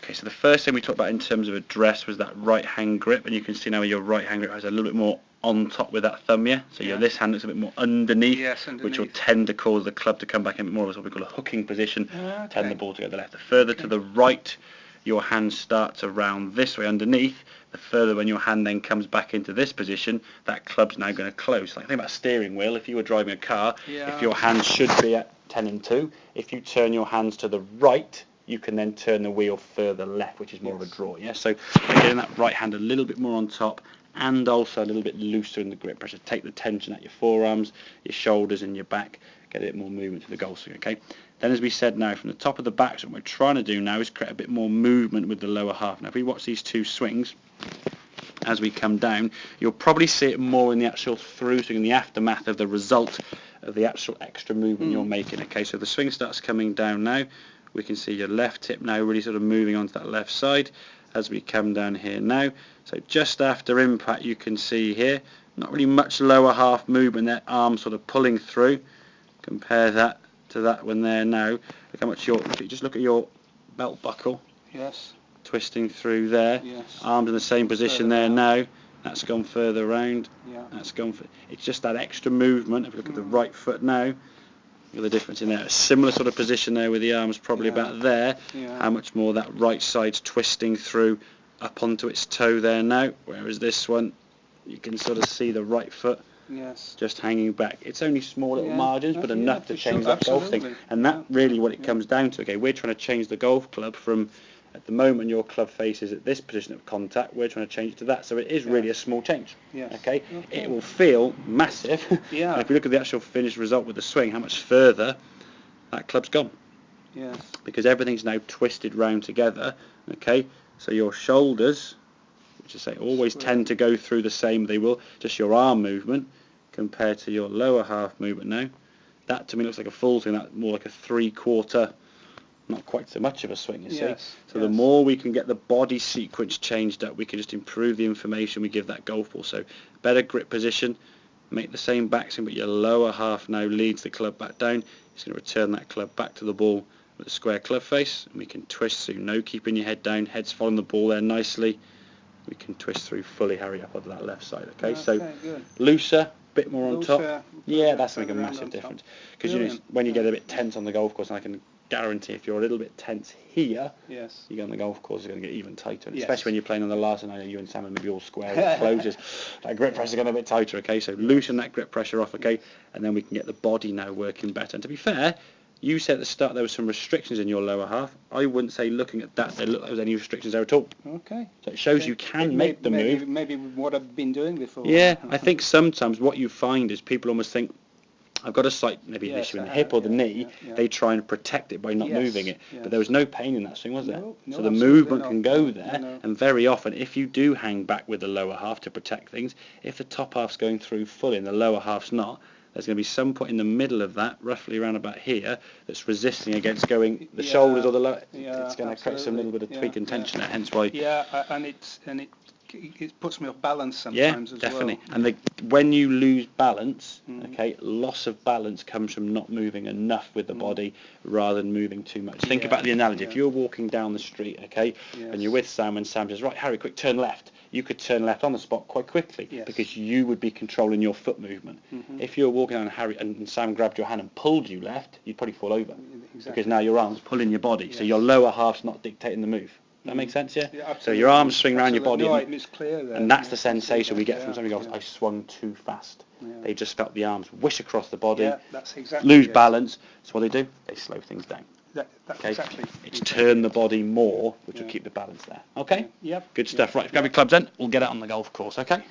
Okay, so the first thing we talked about in terms of address was that right hand grip, and you can see now your right hand grip has a little bit more on top with that thumb, yeah? So this hand looks a bit more underneath, which will tend to cause the club to come back in a bit more of what we call a hooking position, tend the ball to go to the left. The further to the right your hand starts around this way underneath, the further when your hand then comes back into this position, that club's now going to close. Like think about a steering wheel. If you were driving a car, if your hand should be at 10 and 2, if you turn your hands to the right, you can then turn the wheel further left, which is more of a draw. Yeah. So getting that right hand a little bit more on top, and also a little bit looser in the grip pressure. Take the tension at your forearms, your shoulders, and your back. Get a bit more movement to the golf swing. Okay. Then, as we said, now from the top of the back, so what we're trying to do now is create a bit more movement with the lower half. Now, if we watch these two swings, as we come down, you'll probably see it more in the actual through swing, in the aftermath of the result of the actual extra movement you're making. Okay, so the swing starts coming down now. We can see your left hip now really sort of moving onto that left side as we come down here now. So just after impact, you can see here, not really much lower half movement, that arm sort of pulling through. Compare that to that one there now. Look how much just look at your belt buckle. Yes. Twisting through there. Yes. Arms in the same position there now. That's gone further around. Yeah. That's gone. It's just that extra movement. If you look at the right foot now, look at the difference in there. A similar sort of position there with the arms probably about there. Yeah. How much more that right side's twisting through up onto its toe there now. Whereas this one, you can sort of see the right foot. Yes. Just hanging back. It's only small little margins, but enough to change that golf absolutely. thing. And that really what it comes down to. Okay, we're trying to change the golf club from, at the moment your club face is at this position of contact, we're trying to change it to that. So it is really a small change. Yes. Okay? It will feel massive. Yeah. And if you look at the actual finished result with the swing, how much further that club's gone. Yes. Because everything's now twisted round together. Okay? So your shoulders, which I say always tend to go through the same, they will, just your arm movement compared to your lower half movement now. That to me looks like a full swing, that's more like a 3/4, not quite so much of a swing, you see. So the more we can get the body sequence changed up, we can just improve the information we give that golf ball. So better grip position, make the same backswing, but your lower half now leads the club back down. It's going to return that club back to the ball with a square club face, and we can twist through, no keeping your head down, head's following the ball there nicely. We can twist through fully, hurry up onto that left side. Okay, so good. Looser, bit more on top. Yeah, that's going to make a massive difference. Because you know, when you get a bit tense on the golf course, and I can guarantee if you're a little bit tense here, you go on the golf course, it's going to get even tighter. And especially when you're playing on the last, and I know you and Sam are maybe all square with closures, that grip pressure is going to be a bit tighter. Okay, so loosen that grip pressure off. Okay, and then we can get the body now working better. And to be fair, you said at the start there were some restrictions in your lower half. I wouldn't say looking at that there was any restrictions there at all. Okay. So it shows you can make the move. Maybe what I've been doing before. Yeah, I think sometimes what you find is people almost think, I've got a slight maybe an issue in the hip or the knee. They try and protect it by not moving it. But there was no pain in that swing, was there? No, so the movement can go there. And very often, if you do hang back with the lower half to protect things, if the top half's going through fully and the lower half's not, there's going to be some point in the middle of that, roughly around about here, that's resisting against going the shoulders or the lower. It's going to create some little bit of tweak and tension there. Hence why. Yeah, and it puts me off balance sometimes as definitely. well. And when you lose balance, okay, loss of balance comes from not moving enough with the body rather than moving too much. Think about the analogy. If you're walking down the street, okay, and you're with Sam, and Sam says, right, Harry, quick, turn left. You could turn left on the spot quite quickly because you would be controlling your foot movement. If you were walking down Harry and Sam grabbed your hand and pulled you left, you'd probably fall over because now your arm's pulling your body. So your lower half's not dictating the move. That makes sense, yeah? So your arms swing around your body, it's clear there. and that's the sensation we get from somebody else. I swung too fast. They just felt the arms whish across the body, that's exactly lose balance. So what they do? They slow things down. Exactly. It's turn the body more, which will keep the balance there. Okay? Yep. Good stuff. Right, grab your clubs then. We'll get it on the golf course, okay?